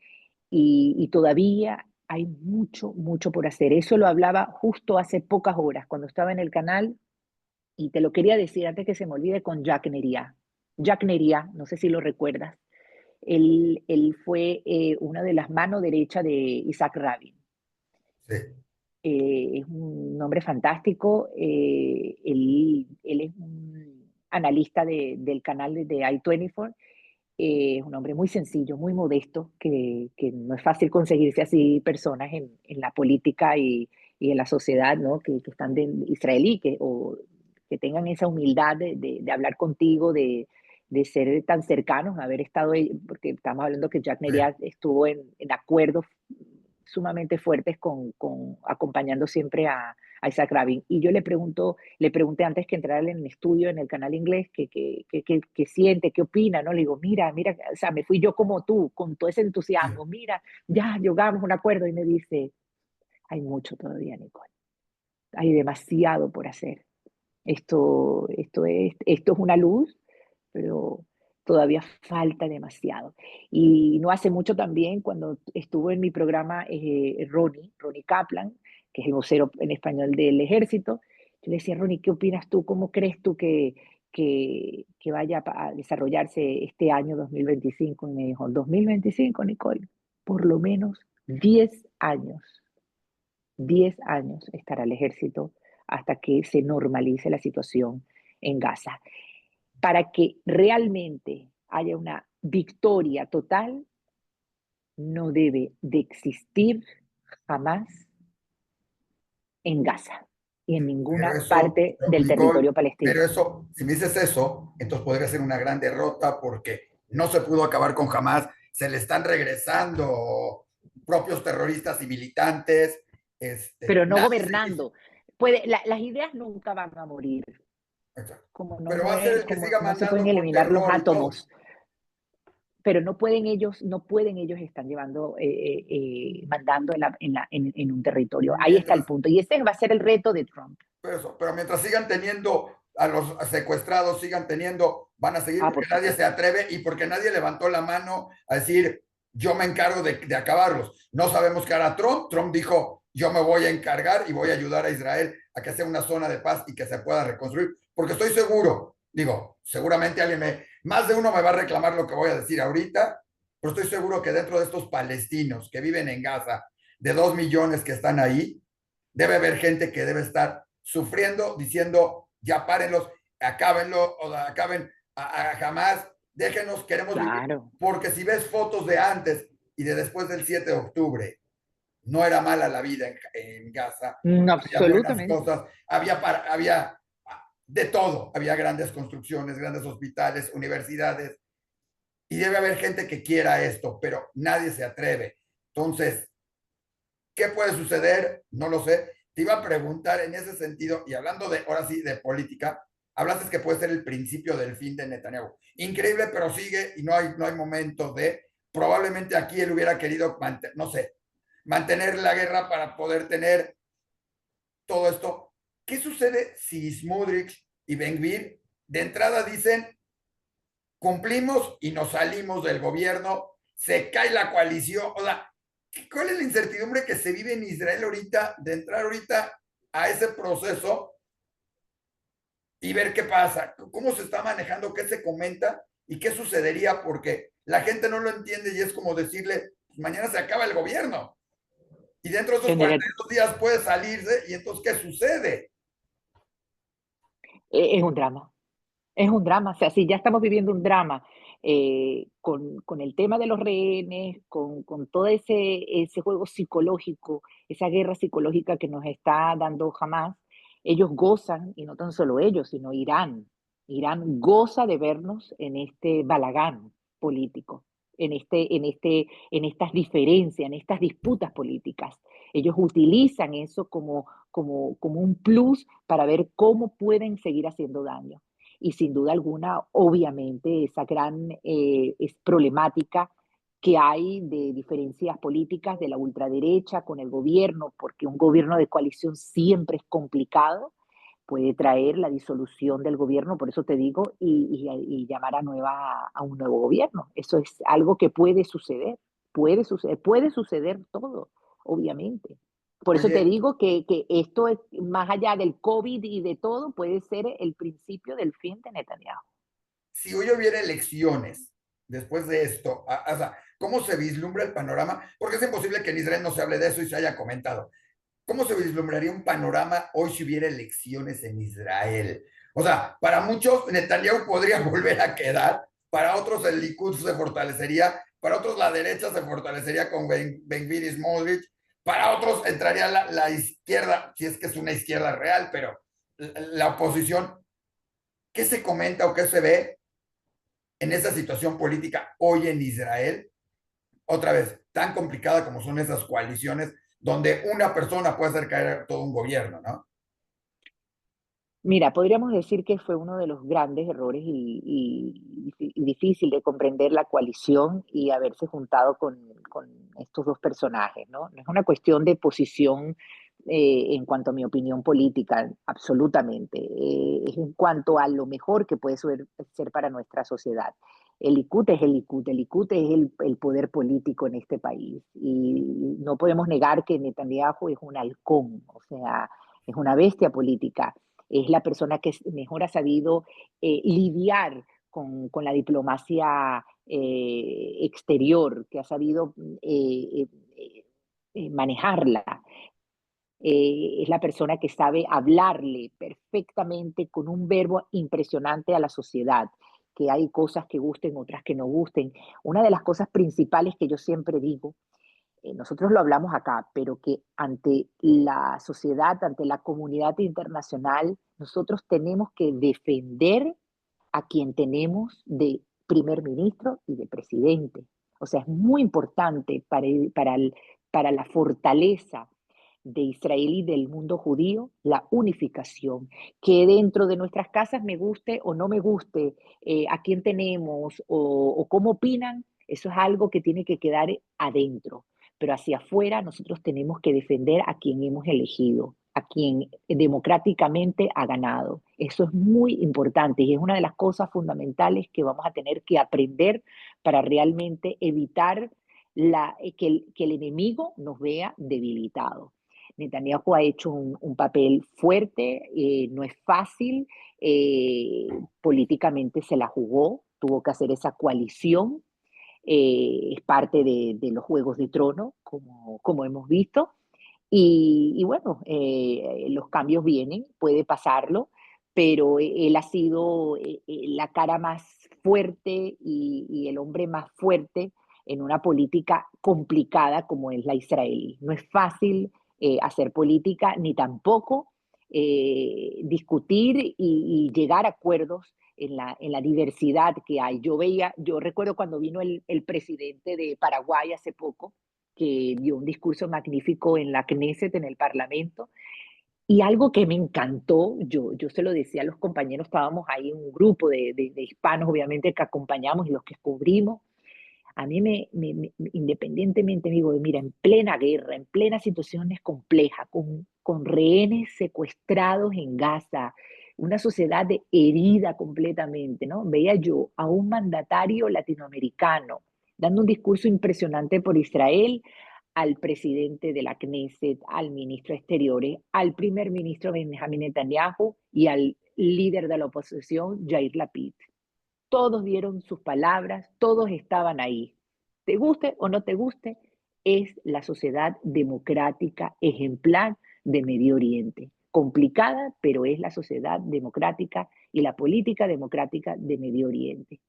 y todavía hay mucho, mucho por hacer. Eso lo hablaba justo hace pocas horas cuando estaba en el canal y te lo quería decir antes que se me olvide con Jack Neria. Jack Neria, no sé si lo recuerdas, él fue una de las manos derechas de Isaac Rabin. Sí. Es un hombre fantástico, él es un analista del canal de I-24. Es un hombre muy sencillo, muy modesto, que no es fácil conseguirse así personas en la política y en la sociedad, ¿no? Que están de israelí, que tengan esa humildad de hablar contigo, de ser tan cercanos, haber estado, porque estamos hablando que Jack Sí. Neria estuvo en acuerdos sumamente fuertes acompañando siempre a Isaac Rabin. Y yo le pregunté antes que entrar en el estudio en el canal inglés qué siente, qué opina, ¿no? Le digo, mira, o sea, me fui yo como tú, con todo ese entusiasmo, mira, ya llegamos a un acuerdo y me dice, hay mucho todavía, Nicole, hay demasiado por hacer. Esto es una luz, pero todavía falta demasiado. Y no hace mucho también, cuando estuvo en mi programa Ronnie Kaplan, que es el vocero en español del ejército, yo le decía, Ronnie, ¿qué opinas tú? ¿Cómo crees tú que vaya a desarrollarse este año 2025? Y me dijo, 2025, Nicole, por lo menos 10 años, 10 años estará el ejército hasta que se normalice la situación en Gaza. Para que realmente haya una victoria total, no debe de existir jamás en Gaza y en Pero ninguna eso, parte del Nicole, territorio palestino. pero eso, si me dices eso, entonces podría ser una gran derrota porque no se pudo acabar con Hamas, se le están regresando propios terroristas y militantes, Pero no nadie se quiso, gobernando. Las ideas nunca van a morir, pero va a ser el que como siga no se pueden mandando con eliminar los terror y todo. átomos, pero no pueden ellos estar mandando en un territorio. Ahí está el Mientras, punto. Y ese va a ser el reto de Trump. pero mientras sigan teniendo a los secuestrados, sigan teniendo, van a seguir Ah, porque por nadie se supuesto. atreve y porque nadie levantó la mano a decir, yo me encargo de acabarlos. No sabemos qué hará Trump. Trump dijo, yo me voy a encargar y voy a ayudar a Israel a que sea una zona de paz y que se pueda reconstruir, porque estoy seguro, Digo, seguramente más de uno me va a reclamar lo que voy a decir ahorita, pero estoy seguro que dentro de estos palestinos que viven en Gaza, de 2 millones que están ahí, debe haber gente que debe estar sufriendo, diciendo, ya párenlos, acábenlo, o acaben jamás, déjenos, queremos vivir. Claro, Porque si ves fotos de antes y de después del 7 de octubre, no era mala la vida en Gaza, no, había buenas absolutamente. cosas, había de todo, había grandes construcciones, grandes hospitales, universidades, y debe haber gente que quiera esto, pero nadie se atreve. Entonces, ¿qué puede suceder? No lo sé. Te iba a preguntar en ese sentido, y hablando de, ahora sí, de política, hablaste que puede ser el principio del fin de Netanyahu. Increíble, pero sigue y no hay momento de, probablemente aquí él hubiera querido, no sé, mantener la guerra para poder tener todo esto. ¿Qué sucede si Smotrich y Ben-Gvir de entrada dicen cumplimos y nos salimos del gobierno, se cae la coalición? O sea, ¿cuál es la incertidumbre que se vive en Israel ahorita de entrar ahorita a ese proceso y ver qué pasa? ¿Cómo se está manejando? ¿Qué se comenta? ¿Y qué sucedería? Porque la gente no lo entiende y es como decirle, pues mañana se acaba el gobierno y dentro de esos Tendría, 42 días puede salirse y entonces, ¿qué sucede? es un drama. Es un drama, o sea, si ya estamos viviendo un drama con el tema de los rehenes, con todo ese juego psicológico, esa guerra psicológica que nos está dando Hamas, ellos gozan, y no tan solo ellos, sino Irán. Irán goza de vernos en este balagán político, en estas diferencias, en estas disputas políticas. Ellos utilizan eso como un plus para ver cómo pueden seguir haciendo daño y sin duda alguna, obviamente, esa gran problemática que hay de diferencias políticas de la ultraderecha con el gobierno, porque un gobierno de coalición siempre es complicado, puede traer la disolución del gobierno, por eso te digo, y llamar a un nuevo gobierno. Eso es algo que puede suceder todo, obviamente. Por eso te Oye, digo que esto es, más allá del COVID y de todo, puede ser el principio del fin de Netanyahu. si hoy hubiera elecciones después de esto, o sea, ¿cómo se vislumbra el panorama? Porque es imposible que en Israel no se hable de eso y se haya comentado. ¿Cómo se vislumbraría un panorama hoy si hubiera elecciones en Israel? O sea, para muchos Netanyahu podría volver a quedar, para otros el Likud se fortalecería, para otros la derecha se fortalecería con Ben-Gvir y Smotrich, para otros entraría la izquierda, si es que es una izquierda real, pero la oposición. ¿Qué se comenta o qué se ve en esa situación política hoy en Israel? Otra vez, tan complicada como son esas coaliciones donde una persona puede hacer caer todo un gobierno, ¿no? Mira, podríamos decir que fue uno de los grandes errores y difícil de comprender la coalición y haberse juntado con estos dos personajes, ¿no? No es una cuestión de posición en cuanto a mi opinión política, absolutamente. Es en cuanto a lo mejor que puede ser para nuestra sociedad. El Likud es el Likud, el Likud es el poder político en este país y no podemos negar que Netanyahu es un halcón, o sea, es una bestia política, es la persona que mejor ha sabido lidiar con la diplomacia exterior, que ha sabido manejarla. Es la persona que sabe hablarle perfectamente con un verbo impresionante a la sociedad, que hay cosas que gusten, otras que no gusten. Una de las cosas principales que yo siempre digo, nosotros lo hablamos acá, pero que ante la sociedad, ante la comunidad internacional, nosotros tenemos que defender a quien tenemos de primer ministro y de presidente. O sea, es muy importante para la fortaleza de Israel y del mundo judío, la unificación, que dentro de nuestras casas me guste o no me guste a quién tenemos o cómo opinan, eso es algo que tiene que quedar adentro, pero hacia afuera nosotros tenemos que defender a quien hemos elegido, a quien democráticamente ha ganado. Eso es muy importante y es una de las cosas fundamentales que vamos a tener que aprender para realmente evitar que el enemigo nos vea debilitados. Netanyahu ha hecho un papel fuerte, no es fácil, políticamente se la jugó, tuvo que hacer esa coalición, es parte de los Juegos de Trono, como hemos visto, y bueno, los cambios vienen, puede pasarlo, pero él ha sido la cara más fuerte y el hombre más fuerte en una política complicada como es la israelí. No es fácil hacer política ni tampoco discutir y llegar a acuerdos en la diversidad que hay. Yo recuerdo cuando vino el presidente de Paraguay hace poco, que dio un discurso magnífico en la Knesset, en el Parlamento, y algo que me encantó, yo se lo decía a los compañeros, estábamos ahí en un grupo de hispanos, obviamente, que acompañamos y los que cubrimos, a mí independientemente, digo, mira, en plena guerra, en plenas situaciones complejas, con rehenes secuestrados en Gaza, una sociedad herida completamente, ¿no? Veía yo a un mandatario latinoamericano dando un discurso impresionante por Israel, al presidente de la Knesset, al ministro de Exteriores, al primer ministro Benjamin Netanyahu y al líder de la oposición, Yair Lapid. Todos dieron sus palabras, todos estaban ahí. Te guste o no te guste, es la sociedad democrática ejemplar de Medio Oriente. Complicada, pero es la sociedad democrática y la política democrática de Medio Oriente.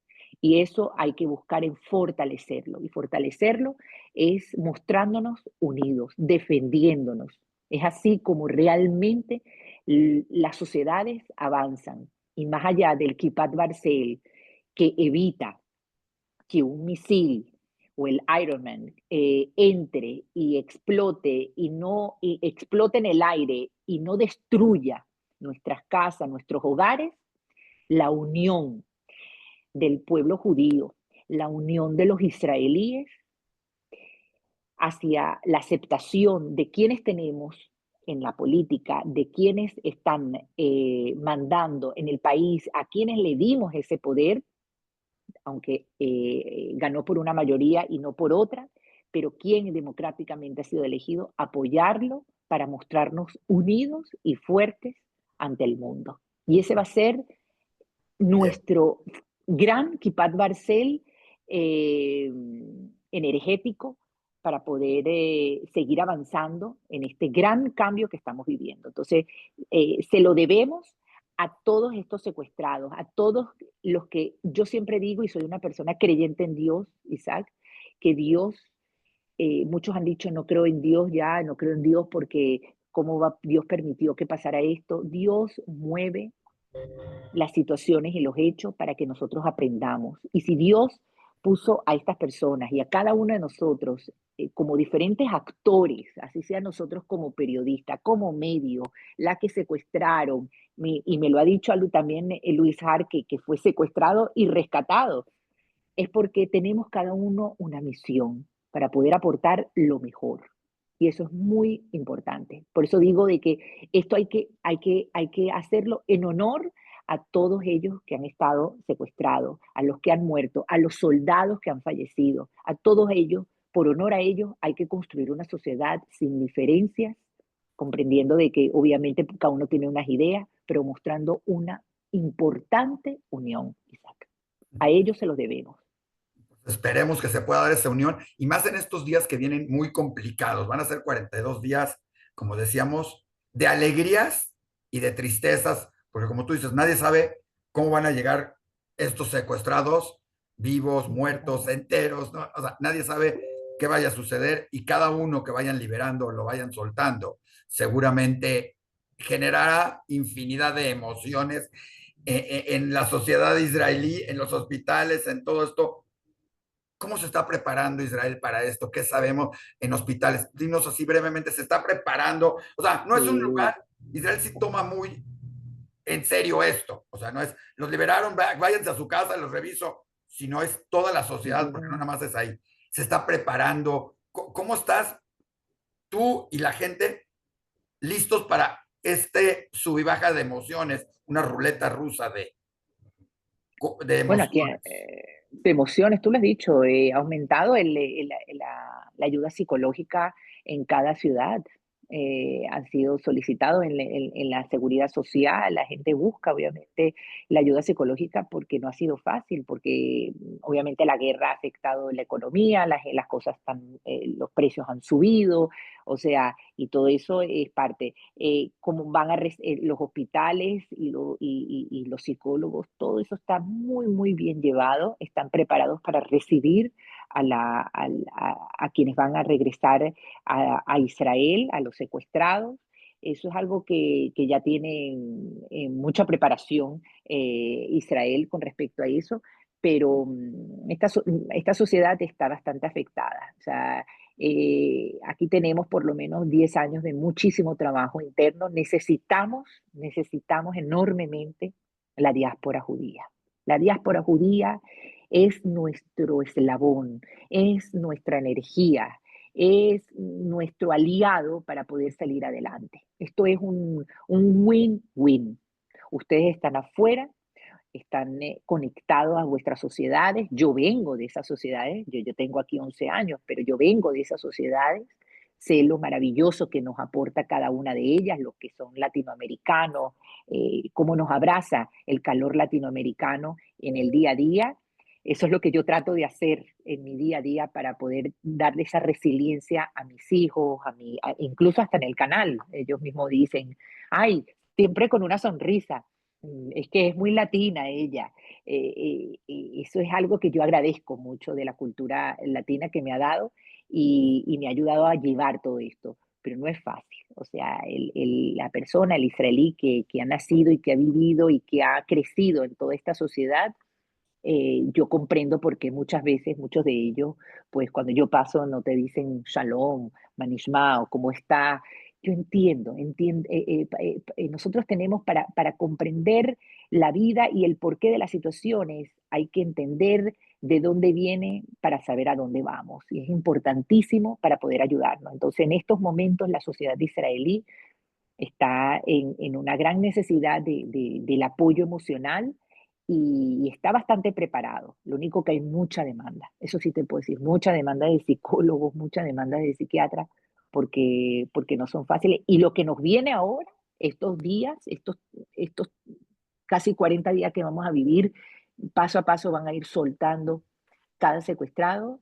Y eso hay que buscar en fortalecerlo. Y fortalecerlo es mostrándonos unidos, defendiéndonos. Es así como realmente las sociedades avanzan. Y más allá del Kipat Barcel, que evita que un misil o el Ironman entre y explote y explote en el aire y no destruya nuestras casas, nuestros hogares, la unión del pueblo judío, la unión de los israelíes hacia la aceptación de quienes tenemos en la política, de quienes están mandando en el país, a quienes le dimos ese poder, aunque ganó por una mayoría y no por otra, pero quien democráticamente ha sido elegido, apoyarlo para mostrarnos unidos y fuertes ante el mundo. Y ese va a ser Bien. nuestro gran Kipat Barcel eh, energético para poder seguir avanzando en este gran cambio que estamos viviendo. Entonces, se lo debemos a todos estos secuestrados, a todos los que yo siempre digo, y soy una persona creyente en Dios, Isaac, que Dios, muchos han dicho, no creo en Dios ya, no creo en Dios porque cómo Dios permitió que pasara esto. Dios mueve las situaciones y los hechos para que nosotros aprendamos. Y si Dios puso a estas personas y a cada uno de nosotros como diferentes actores, así sea nosotros como periodistas, como medio, la que secuestraron, y me lo ha dicho también Luis Har, que fue secuestrado y rescatado, es porque tenemos cada uno una misión para poder aportar lo mejor. Y eso es muy importante. Por eso digo de que esto hay que hacerlo en honor a todos ellos que han estado secuestrados, a los que han muerto, a los soldados que han fallecido, a todos ellos, por honor a ellos, hay que construir una sociedad sin diferencias, comprendiendo de que obviamente cada uno tiene unas ideas, pero mostrando una importante unión, Isaac. A ellos se los debemos. Esperemos que se pueda dar esa unión y más en estos días que vienen muy complicados. Van a ser 42 días, como decíamos, de alegrías y de tristezas, porque como tú dices, nadie sabe cómo van a llegar estos secuestrados, vivos, muertos, enteros, ¿no? O sea, nadie sabe qué vaya a suceder y cada uno que vayan liberando, lo vayan soltando, seguramente generará infinidad de emociones en la sociedad israelí, en los hospitales, en todo esto. ¿Cómo se está preparando Israel para esto? ¿Qué sabemos en hospitales? Dinos así brevemente, ¿se está preparando? O sea, no es un Sí, lugar, Israel sí toma muy en serio esto. O sea, no es, los liberaron, váyanse a su casa, los reviso, sino es toda la sociedad, porque no nada más es ahí. Se está preparando. ¿Cómo estás tú y la gente listos para este sub y baja de emociones, una ruleta rusa de bueno, aquí emociones? de emociones, tú lo has dicho, ha aumentado la ayuda psicológica en cada ciudad. han sido solicitados en la seguridad social. La gente busca, obviamente, la ayuda psicológica porque no ha sido fácil, porque obviamente la guerra ha afectado la economía, las cosas están, los precios han subido, o sea, y todo eso es parte. Cómo van los hospitales y los psicólogos, todo eso está muy, muy bien llevado, están preparados para recibir a quienes van a regresar a Israel, a los secuestrados. Eso es algo que ya tiene mucha preparación Israel con respecto a eso, pero esta sociedad está bastante afectada. O sea, aquí tenemos por lo menos 10 años de muchísimo trabajo interno. Necesitamos enormemente la diáspora judía. La diáspora judía es nuestro eslabón, es nuestra energía, es nuestro aliado para poder salir adelante. Esto es un win-win. Ustedes están afuera, están conectados a vuestras sociedades. Yo vengo de esas sociedades, yo tengo aquí 11 años, pero yo vengo de esas sociedades, sé lo maravilloso que nos aporta cada una de ellas, los que son latinoamericanos, cómo nos abraza el calor latinoamericano en el día a día. Eso es lo que yo trato de hacer en mi día a día para poder darle esa resiliencia a mis hijos, incluso hasta en el canal. Ellos mismos dicen, ay, siempre con una sonrisa. Es que es muy latina ella. Eso es algo que yo agradezco mucho de la cultura latina que me ha dado y me ha ayudado a llevar todo esto, pero no es fácil. O sea, la persona, el israelí que ha nacido y que ha vivido y que ha crecido en toda esta sociedad, yo comprendo porque muchas veces, muchos de ellos, pues cuando yo paso no te dicen shalom, manishma o cómo está. Yo entiendo. Nosotros tenemos para comprender la vida y el porqué de las situaciones, hay que entender de dónde viene para saber a dónde vamos. Y es importantísimo para poder ayudarnos. Entonces, en estos momentos, la sociedad israelí está en una gran necesidad del apoyo emocional y está bastante preparado. Lo único que hay mucha demanda, eso sí te puedo decir, mucha demanda de psicólogos, mucha demanda de psiquiatras, porque no son fáciles. Y lo que nos viene ahora, estos días, estos casi 40 días que vamos a vivir, paso a paso van a ir soltando cada secuestrado,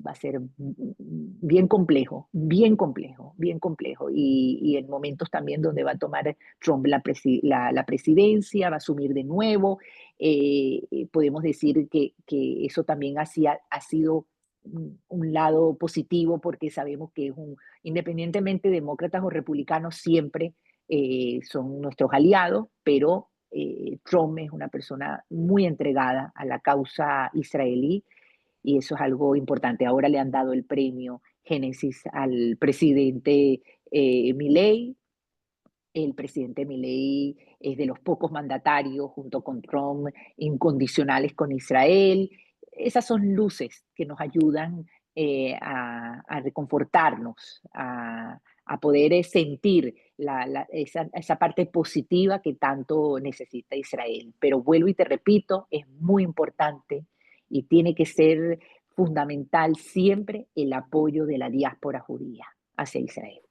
va a ser bien complejo, bien complejo, bien complejo. Y en momentos también donde va a tomar Trump la presidencia, va a asumir de nuevo. Podemos decir que eso también ha sido un lado positivo porque sabemos que independientemente demócratas o republicanos, siempre son nuestros aliados, pero Trump es una persona muy entregada a la causa israelí y eso es algo importante. Ahora le han dado el premio Génesis al presidente Milei. El presidente Milei es de los pocos mandatarios, junto con Trump, incondicionales con Israel. Esas son luces que nos ayudan a reconfortarnos, a poder sentir esa parte positiva que tanto necesita Israel. Pero vuelvo y te repito, es muy importante y tiene que ser fundamental siempre el apoyo de la diáspora judía hacia Israel.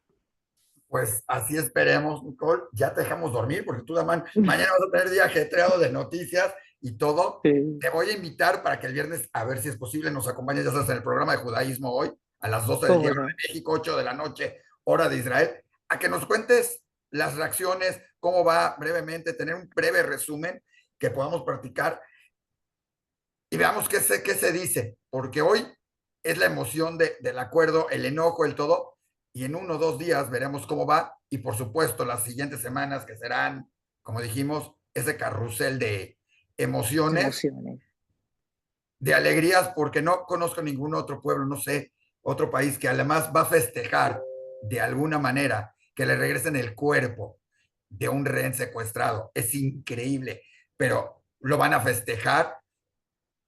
Pues así esperemos, Nicole. Ya te dejamos dormir porque tú, Damán, mañana vas a tener día ajetreado de noticias y todo. Sí. Te voy a invitar para que el viernes, a ver si es posible, nos acompañes, ya sabes, en el programa de judaísmo hoy, a las 12 del día, ¿Cómo hora no? de México, 8 de la noche, hora de Israel, a que nos cuentes las reacciones, cómo va brevemente, tener un breve resumen que podamos practicar y veamos qué se dice, porque hoy es la emoción del acuerdo, el enojo, el todo, y en 1 o 2 días veremos cómo va, y por supuesto las siguientes semanas que serán, como dijimos, ese carrusel de emociones, Emociones. de alegrías, porque no conozco ningún otro pueblo, no sé, otro país que además va a festejar de alguna manera que le regresen el cuerpo de un rehén secuestrado. Es increíble, pero lo van a festejar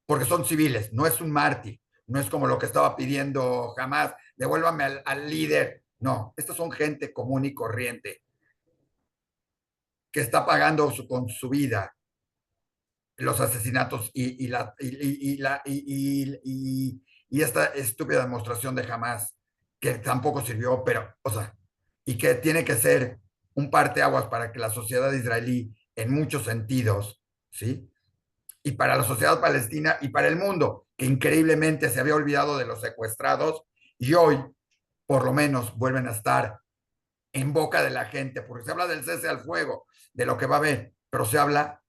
porque son civiles, no es un mártir, no es como lo que estaba pidiendo jamás, devuélvame al líder. No, estos son gente común y corriente que está pagando con su vida los asesinatos y esta estúpida demostración de jamás que tampoco sirvió, pero, o sea, y que tiene que ser un parteaguas para que la sociedad israelí, en muchos sentidos, ¿sí? Y para la sociedad palestina y para el mundo, que increíblemente se había olvidado de los secuestrados y hoy, por lo menos, vuelven a estar en boca de la gente, porque se habla del cese al fuego, de lo que va a haber, pero se habla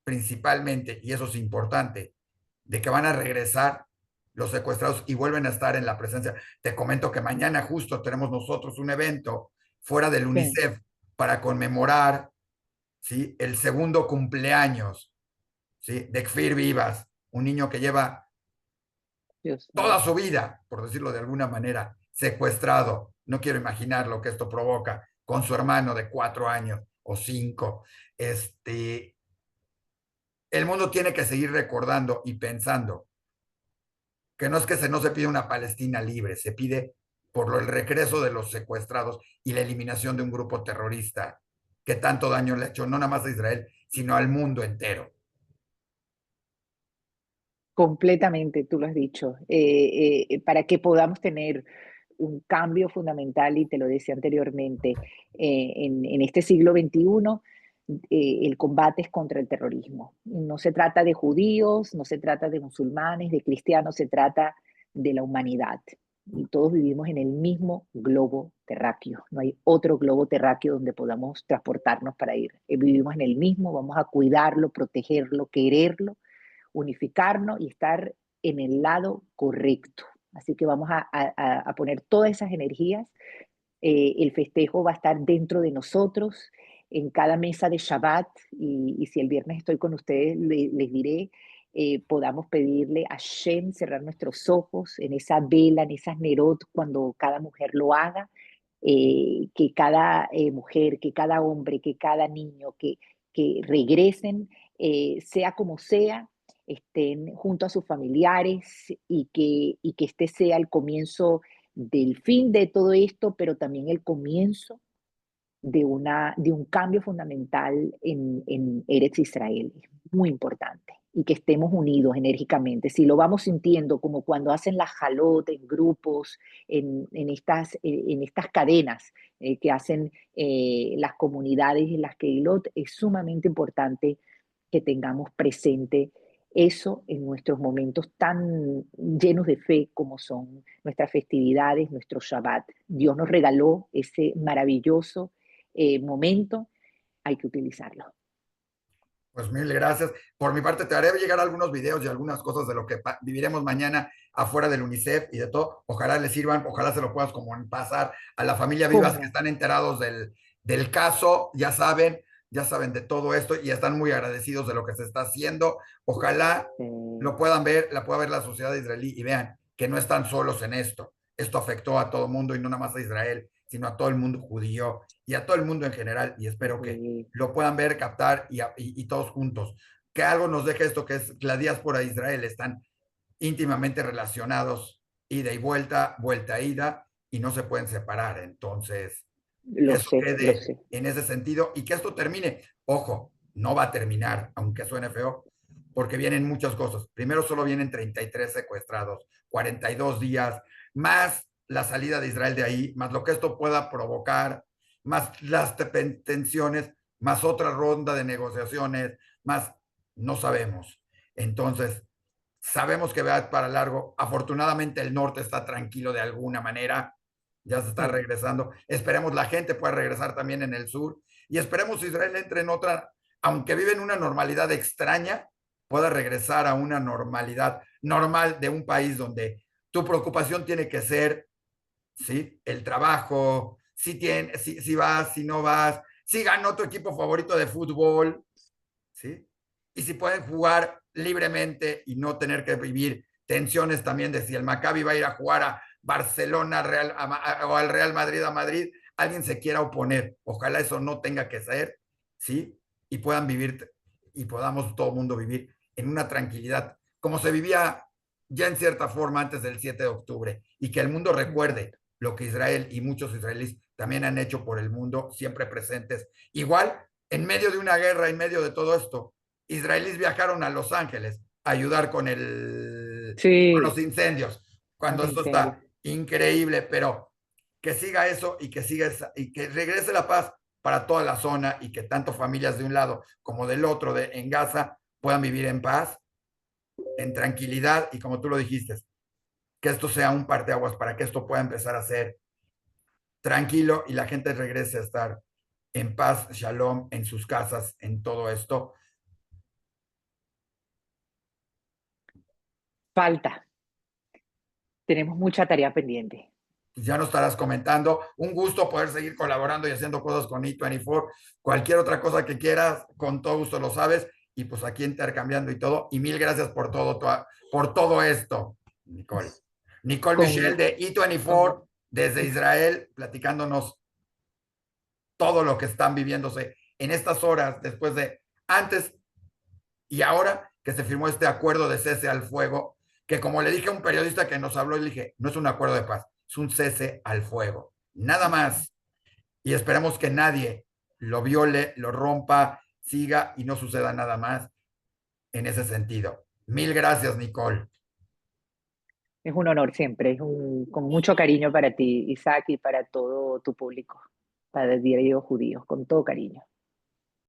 principalmente, y eso es importante, de que van a regresar los secuestrados y vuelven a estar en la presencia. Te comento que mañana justo tenemos nosotros un evento fuera del Sí, UNICEF para conmemorar, ¿sí?, el segundo cumpleaños, ¿sí?, de Kfir Vivas, un niño que lleva Dios toda mío. su vida, por decirlo de alguna manera, secuestrado. No quiero imaginar lo que esto provoca con su hermano de 4 años o 5. El mundo tiene que seguir recordando y pensando que no es que no se pide una Palestina libre, se pide por el regreso de los secuestrados y la eliminación de un grupo terrorista que tanto daño le ha hecho no nada más a Israel, sino al mundo entero. Completamente, tú lo has dicho. Para que podamos tener un cambio fundamental, y te lo decía anteriormente, en este siglo XXI, el combate es contra el terrorismo. No se trata de judíos, no se trata de musulmanes, de cristianos, se trata de la humanidad. Y todos vivimos en el mismo globo terráqueo. No hay otro globo terráqueo donde podamos transportarnos para ir. Vivimos en el mismo, vamos a cuidarlo, protegerlo, quererlo, unificarnos y estar en el lado correcto. Así que vamos a poner todas esas energías. El festejo va a estar dentro de nosotros, en cada mesa de Shabbat, y si el viernes estoy con ustedes, les diré, podamos pedirle a Shem cerrar nuestros ojos en esa vela, en esas nerot, cuando cada mujer lo haga, que cada mujer, que cada hombre, que cada niño, que regresen, sea como sea, estén junto a sus familiares, y que este sea el comienzo del fin de todo esto, pero también el comienzo de un cambio fundamental en Eretz Israel. Es muy importante. Y que estemos unidos enérgicamente. Si lo vamos sintiendo como cuando hacen las jalot en grupos, en estas cadenas que hacen las comunidades y las Keilot, es sumamente importante que tengamos presente eso en nuestros momentos tan llenos de fe como son nuestras festividades, nuestro Shabbat. Dios nos regaló ese maravilloso momento, hay que utilizarlo. Pues mil gracias. Por mi parte, te haré llegar algunos videos y algunas cosas de lo que viviremos mañana afuera del UNICEF y de todo. Ojalá les sirvan, ojalá se lo puedas como pasar a la familia ¿Cómo Vivas que no? están enterados del caso, ya saben de todo esto y están muy agradecidos de lo que se está haciendo. Ojalá lo puedan ver, la pueda ver la sociedad israelí y vean que no están solos en esto. Esto afectó a todo el mundo y no nada más a Israel, sino a todo el mundo judío y a todo el mundo en general. Y espero que Sí, lo puedan ver, captar y todos juntos. Que algo nos deje esto que es la diáspora de Israel, están íntimamente relacionados, ida y vuelta, vuelta e ida, y no se pueden separar. Entonces, que lo eso sé, lo quede sé. en ese sentido y que esto termine. Ojo, no va a terminar, aunque suene feo, porque vienen muchas cosas. Primero solo vienen 33 secuestrados, 42 días, más la salida de Israel de ahí, más lo que esto pueda provocar, más las tensiones, más otra ronda de negociaciones, más no sabemos. Entonces, sabemos que va para largo. Afortunadamente el norte está tranquilo de alguna manera, ya se está Mm. regresando. Esperemos la gente pueda regresar también en el sur y esperemos Israel entre en otra, aunque vive en una normalidad extraña, pueda regresar a una normalidad normal de un país donde tu preocupación tiene que ser, ¿sí?, el trabajo, si vas, si no vas, si ganó tu equipo favorito de fútbol, ¿sí? Y si pueden jugar libremente y no tener que vivir tensiones también de si el Maccabi va a ir a jugar a Barcelona o al Real Madrid a Madrid, alguien se quiera oponer. Ojalá eso no tenga que ser, ¿sí? Y puedan vivir y podamos todo el mundo vivir en una tranquilidad, como se vivía ya en cierta forma antes del 7 de octubre, y que el mundo recuerde Exacto. lo que Israel y muchos israelíes también han hecho por el mundo, siempre presentes. Igual en medio de una guerra, en medio de todo esto, israelíes viajaron a Los Ángeles a ayudar con Sí, los incendios, los cuando esto incendios. está increíble, pero que siga eso y que siga y que regrese la paz para toda la zona y que tanto familias de un lado como del otro en Gaza puedan vivir en paz, en tranquilidad y como tú lo dijiste, que esto sea un parteaguas para que esto pueda empezar a ser tranquilo y la gente regrese a estar en paz, shalom, en sus casas, en todo esto. Falta, tenemos mucha tarea pendiente. Pues ya nos estarás comentando. Un gusto poder seguir colaborando y haciendo cosas con E24. Cualquier otra cosa que quieras, con todo gusto lo sabes. Y pues aquí intercambiando y todo. Y mil gracias por todo esto, Nicole. Nicole Con Michelle gusto. de E24 desde Israel, platicándonos todo lo que están viviéndose en estas horas después de antes y ahora que se firmó este acuerdo de cese al fuego, que como le dije a un periodista que nos habló, le dije, no es un acuerdo de paz, es un cese al fuego, nada más. Y esperemos que nadie lo viole, lo rompa, siga y no suceda nada más en ese sentido. Mil gracias, Nicole. Es un honor siempre, con mucho cariño para ti, Isaac, y para todo tu público, para el diario judío, con todo cariño.